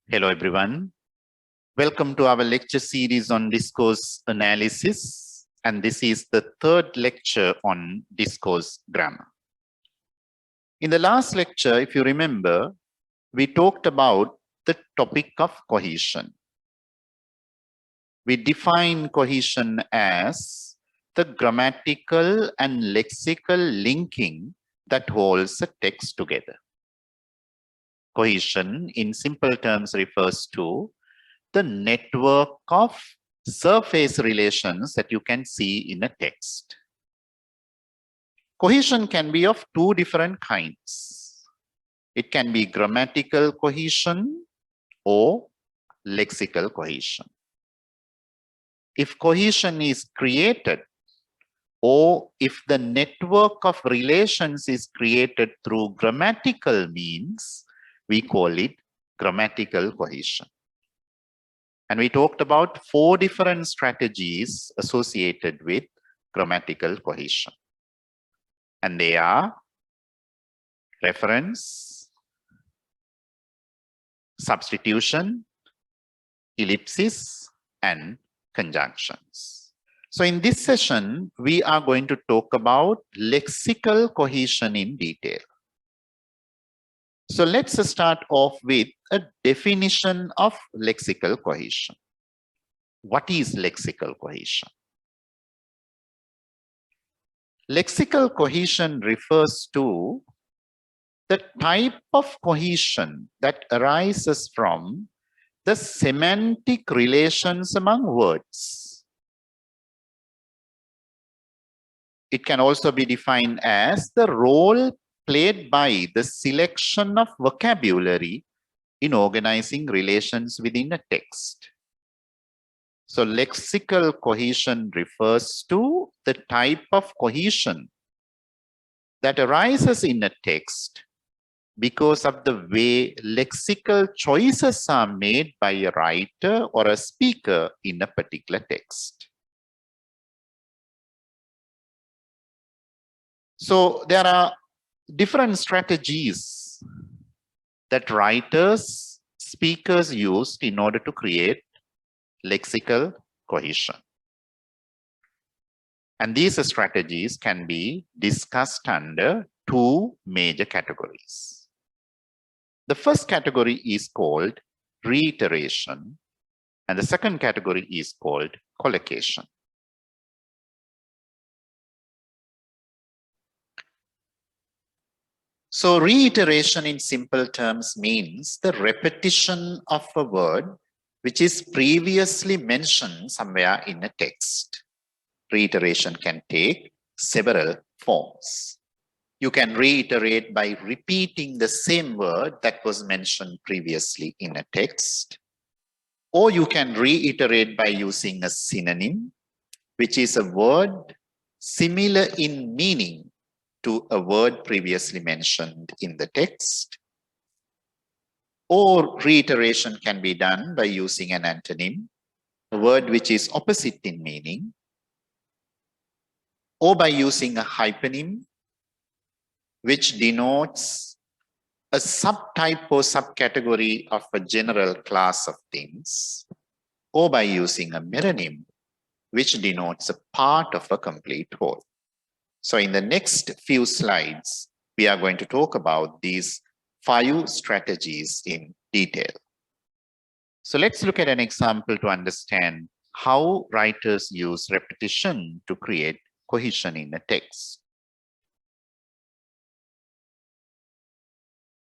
Hello everyone. Welcome to our lecture series on discourse analysis, and this is the third lecture on discourse grammar. In the last lecture, if you remember, we talked about the topic of cohesion. We define cohesion as the grammatical and lexical linking that holds a text together. Cohesion, in simple terms, refers to the network of surface relations that you can see in a text. Cohesion can be of two different kinds. It can be grammatical cohesion or lexical cohesion. If cohesion is created, or if the network of relations is created through grammatical means, we call it grammatical cohesion. And we talked about 4 different strategies associated with grammatical cohesion. And they are reference, substitution, ellipsis, and conjunctions. So in this session, we are going to talk about lexical cohesion in detail. So let's start off with a definition of lexical cohesion. What is lexical cohesion? Lexical cohesion refers to the type of cohesion that arises from the semantic relations among words. It can also be defined as the role played by the selection of vocabulary in organizing relations within a text. So lexical cohesion refers to the type of cohesion that arises in a text because of the way lexical choices are made by a writer or a speaker in a particular text. So there are different strategies that writers, speakers used in order to create lexical cohesion. And these strategies can be discussed under 2 major categories. The first category is called reiteration, and the second category is called collocation. So reiteration in simple terms means the repetition of a word which is previously mentioned somewhere in a text. Reiteration can take several forms. You can reiterate by repeating the same word that was mentioned previously in a text, or you can reiterate by using a synonym, which is a word similar in meaning to a word previously mentioned in the text. Or reiteration can be done by using an antonym, a word which is opposite in meaning, or by using a hyponym, which denotes a subtype or subcategory of a general class of things, or by using a meronym, which denotes a part of a complete whole. So in the next few slides, we are going to talk about these 5 strategies in detail. So let's look at an example to understand how writers use repetition to create cohesion in a text.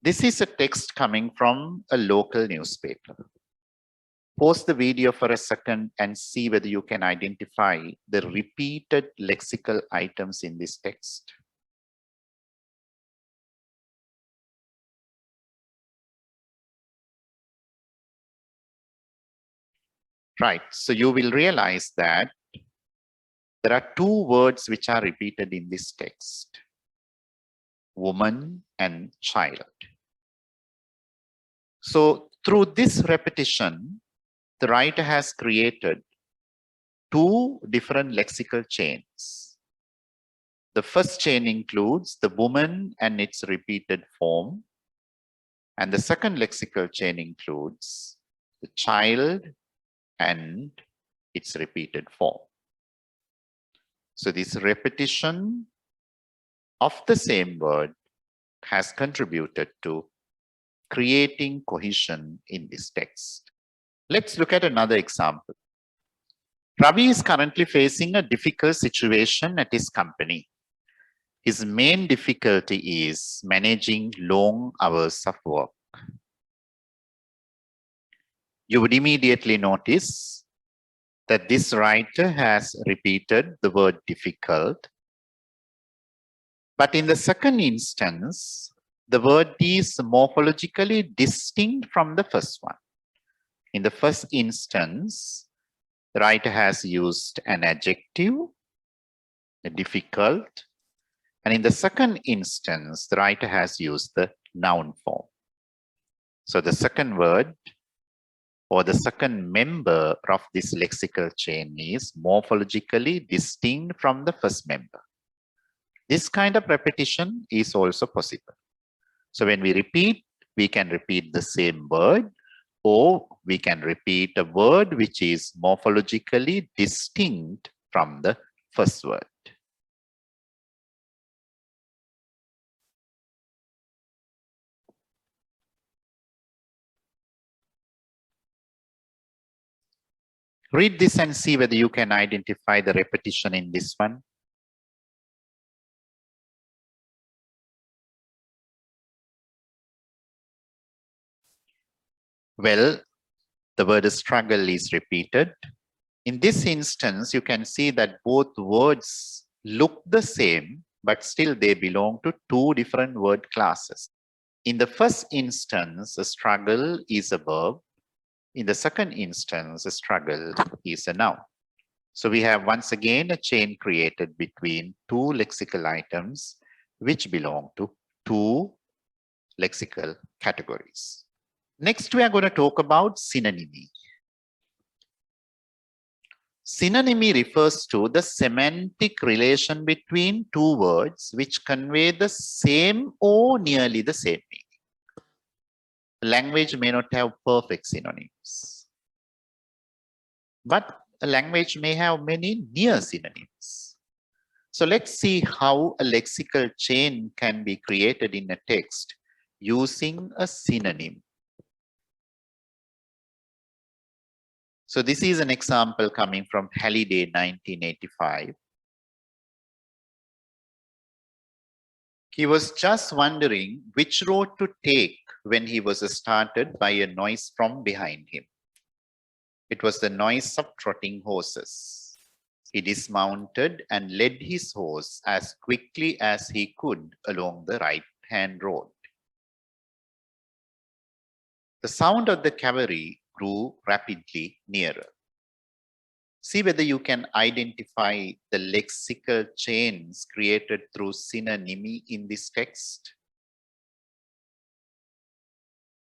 This is a text coming from a local newspaper. Pause the video for a second and see whether you can identify the repeated lexical items in this text. Right, so you will realize that there are 2 words which are repeated in this text: woman and child. So through this repetition, the writer has created 2 different lexical chains. The first chain includes the woman and its repeated form, And the second lexical chain includes the child and its repeated form. So this repetition of the same word has contributed to creating cohesion in this text. Let's look at another example. Ravi is currently facing a difficult situation at his company. His main difficulty is managing long hours of work. You would immediately notice that this writer has repeated the word difficult. But in the second instance, the word is morphologically distinct from the first one. In the first instance, the writer has used an adjective, difficult, and in the second instance, the writer has used the noun form. So the second word or the second member of this lexical chain is morphologically distinct from the first member. This kind of repetition is also possible. So when we repeat, we can repeat the same word, or we can repeat a word which is morphologically distinct from the first word. Read this and see whether you can identify the repetition in this one. Well, the word struggle is repeated. In this instance, you can see that both words look the same, but still they belong to two different word classes. In the first instance, a struggle is a verb. In the second instance, a struggle is a noun. So we have once again a chain created between two lexical items which belong to two lexical categories. Next, we are going to talk about synonymy. Synonymy refers to the semantic relation between two words which convey the same or nearly the same meaning. Language may not have perfect synonyms, but a language may have many near synonyms. So let's see how a lexical chain can be created in a text using a synonym. So this is an example coming from Halliday 1985. He was just wondering which road to take when he was startled by a noise from behind him. It was the noise of trotting horses. He dismounted and led his horse as quickly as he could along the right-hand road. The sound of the cavalry grew rapidly nearer. See whether you can identify the lexical chains created through synonymy in this text.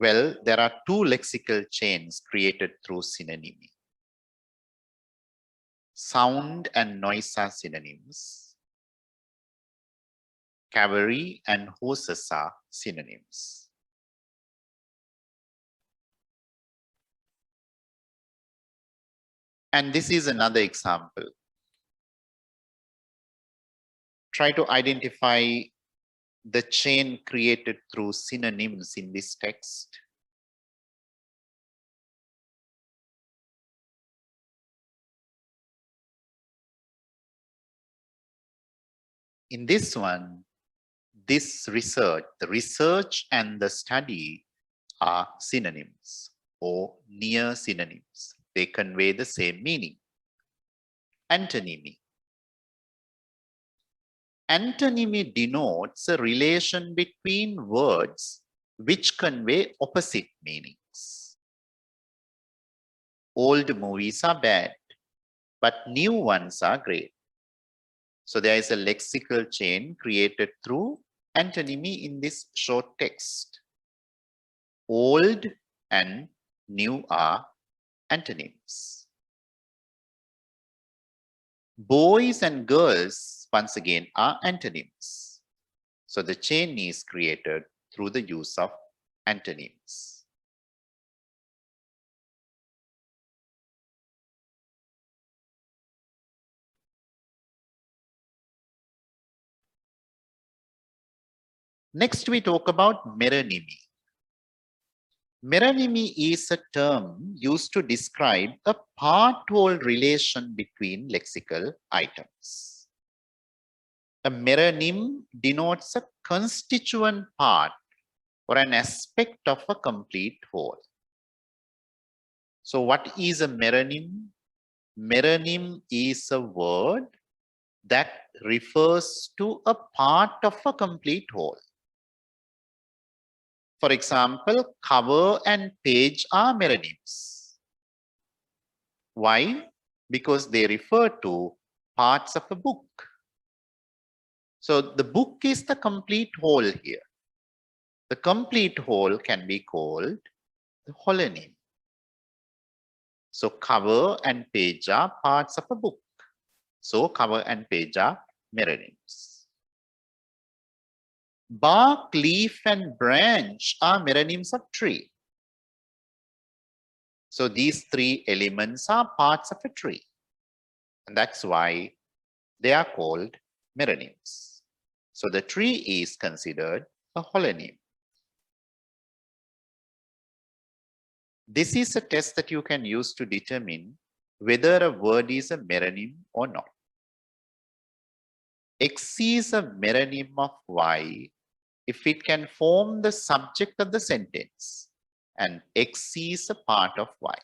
Well, there are two lexical chains created through synonymy. Sound and noise are synonyms. Cavalry and horses are synonyms. And this is another example. Try to identify the chain created through synonyms in this text. In this one, this research, the research and the study are synonyms or near synonyms. They convey the same meaning. Antonymy. Antonymy denotes a relation between words which convey opposite meanings. Old movies are bad, but new ones are great. So there is a lexical chain created through antonymy in this short text. Old and new are antonyms. Boys and girls, once again, are antonyms. So the chain is created through the use of Antonyms. Next, we talk about meronymy. Meronymy is a term used to describe a part-whole relation between lexical items. A meronym denotes a constituent part or an aspect of a complete whole. So what is a meronym? Meronym is a word that refers to a part of a complete whole. For example, cover and page are meronyms. Why? Because they refer to parts of a book. So the book is the complete whole here. The complete whole can be called the holonym. So cover and page are parts of a book. So cover and page are meronyms. Bark, leaf, and branch are meronyms of tree. So these three elements are parts of a tree. And that's why they are called meronyms. So the tree is considered a holonym. This is a test that you can use to determine whether a word is a meronym or not. X is a meronym of Y if it can form the subject of the sentence and X is a part of Y.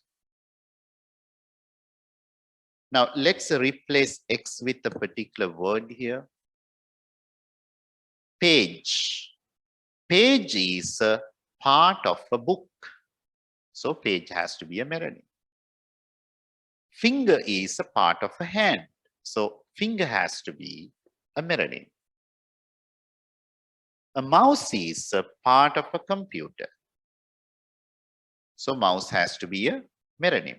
Now let's replace X with a particular word here. Page. Page is a part of a book. So page has to be a meronym. Finger is a part of a hand. So finger has to be a meronym. A mouse is a part of a computer. So mouse has to be a meronym.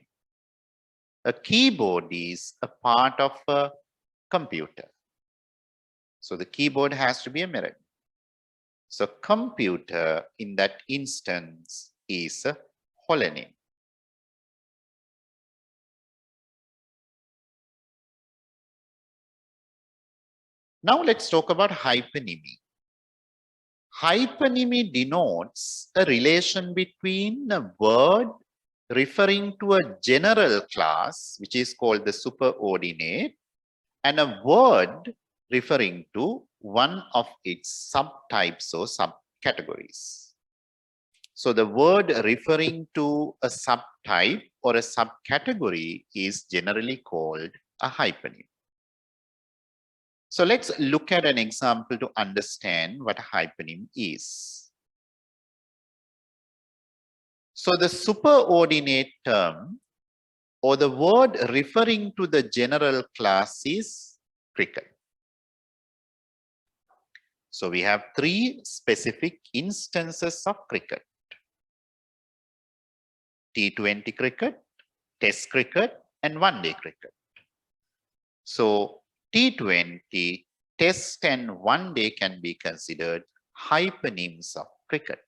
A keyboard is a part of a computer. So the keyboard has to be a meronym. So computer in that instance is a holonym. Now let's talk about hyponymy. Hyponymy denotes a relation between a word referring to a general class, which is called the superordinate, and a word referring to one of its subtypes or subcategories. So the word referring to a subtype or a subcategory is generally called a hyponym. So let's look at an example to understand what a hyponym is. So the superordinate term or the word referring to the general class is cricket. So we have three specific instances of cricket. T20 cricket, Test cricket, and one-day cricket. So T20, Test, and one-day can be considered hyponyms of cricket.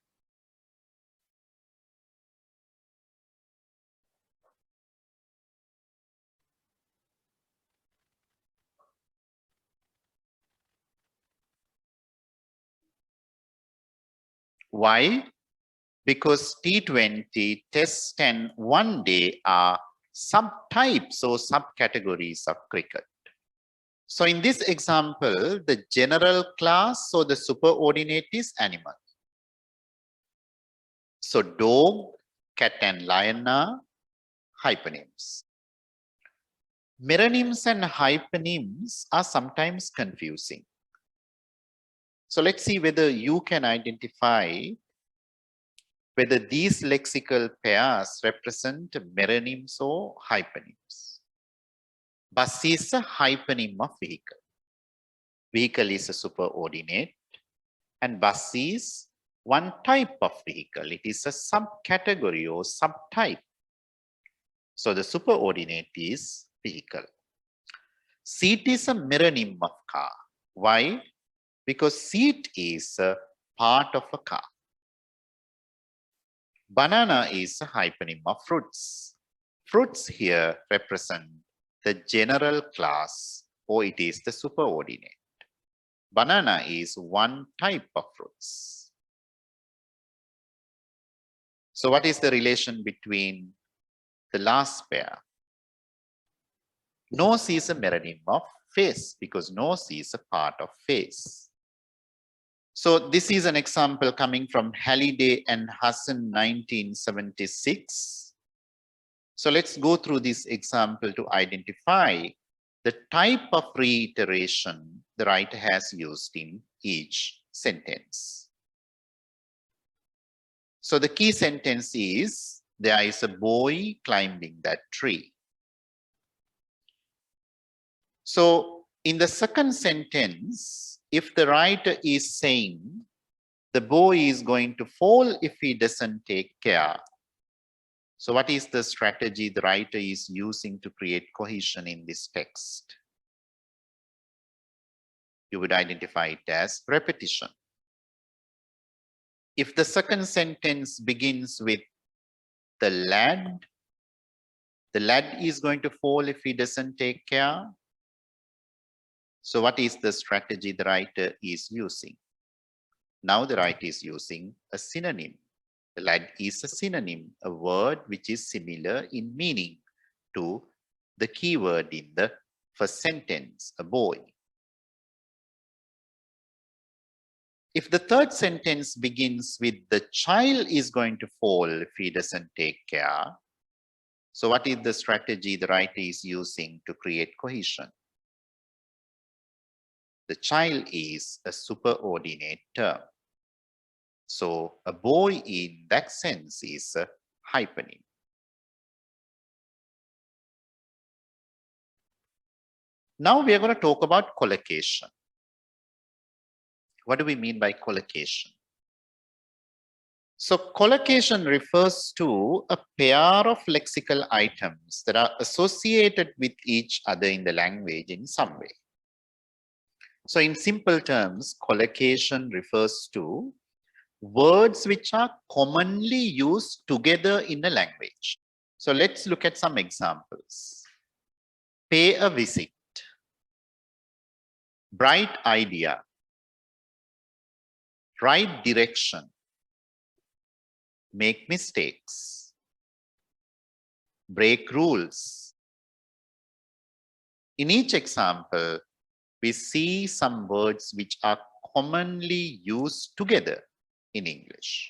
Why? Because T20, Test, and one-day are subtypes or subcategories of cricket. So in this example, the general class or the superordinate is animal. So dog, cat, and lion are hyponyms. Meronyms and hyponyms are sometimes confusing. So let's see whether you can identify whether these lexical pairs represent meronyms or hyponyms. Bus is a hyponym of vehicle. Vehicle is a superordinate and bus is one type of vehicle. It is a subcategory or subtype. So the superordinate is vehicle. Seat is a meronym of car. Why? Because seat is a part of a car. Banana is a hyponym of fruits. Fruits here represent the general class, or it is the superordinate. Banana is one type of fruits. So what is the relation between the last pair? Nose is a meronym of face because nose is a part of face. So this is an example coming from Halliday and Hassan 1976. So let's go through this example to identify the type of reiteration the writer has used in each sentence. So the key sentence is, there is a boy climbing that tree. So in the second sentence, if the writer is saying the boy is going to fall if he doesn't take care, so what is the strategy the writer is using to create cohesion in this text? You would identify it as repetition. If the second sentence begins with the lad is going to fall if he doesn't take care. So what is the strategy the writer is using? Now the writer is using a synonym. The lad is a synonym, a word which is similar in meaning to the key word in the first sentence, a boy. If the third sentence begins with the child is going to fall if he doesn't take care, so what is the strategy the writer is using to create cohesion? The child is a superordinate term. So a boy in that sense is a hyponym. Now we are going to talk about collocation. What do we mean by collocation? So collocation refers to a pair of lexical items that are associated with each other in the language in some way. So in simple terms, collocation refers to words which are commonly used together in a language. So let's look at some examples. Pay a visit, bright idea, right direction, make mistakes, break rules. In each example, we see some words which are commonly used together in English.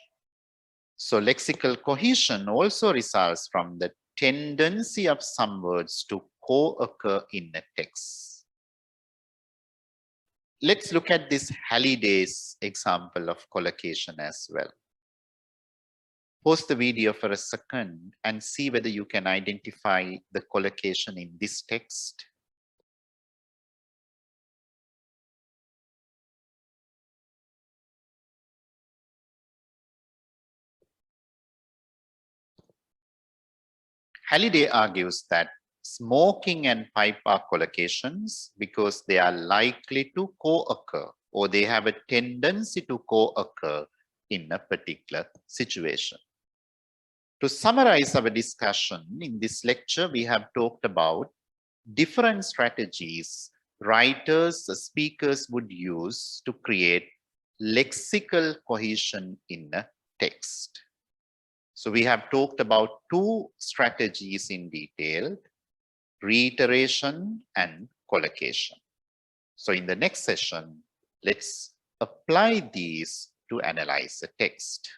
So lexical cohesion also results from the tendency of some words to co-occur in a text. Let's look at this Halliday's example of collocation as well. Pause the video for a second and see whether you can identify the collocation in this text. Halliday argues that smoking and pipe are collocations because they are likely to co-occur, or they have a tendency to co-occur in a particular situation. To summarize our discussion, in this lecture, we have talked about different strategies writers, speakers would use to create lexical cohesion in a text. So we have talked about two strategies in detail: reiteration and collocation. So in the next session, let's apply these to analyze a text.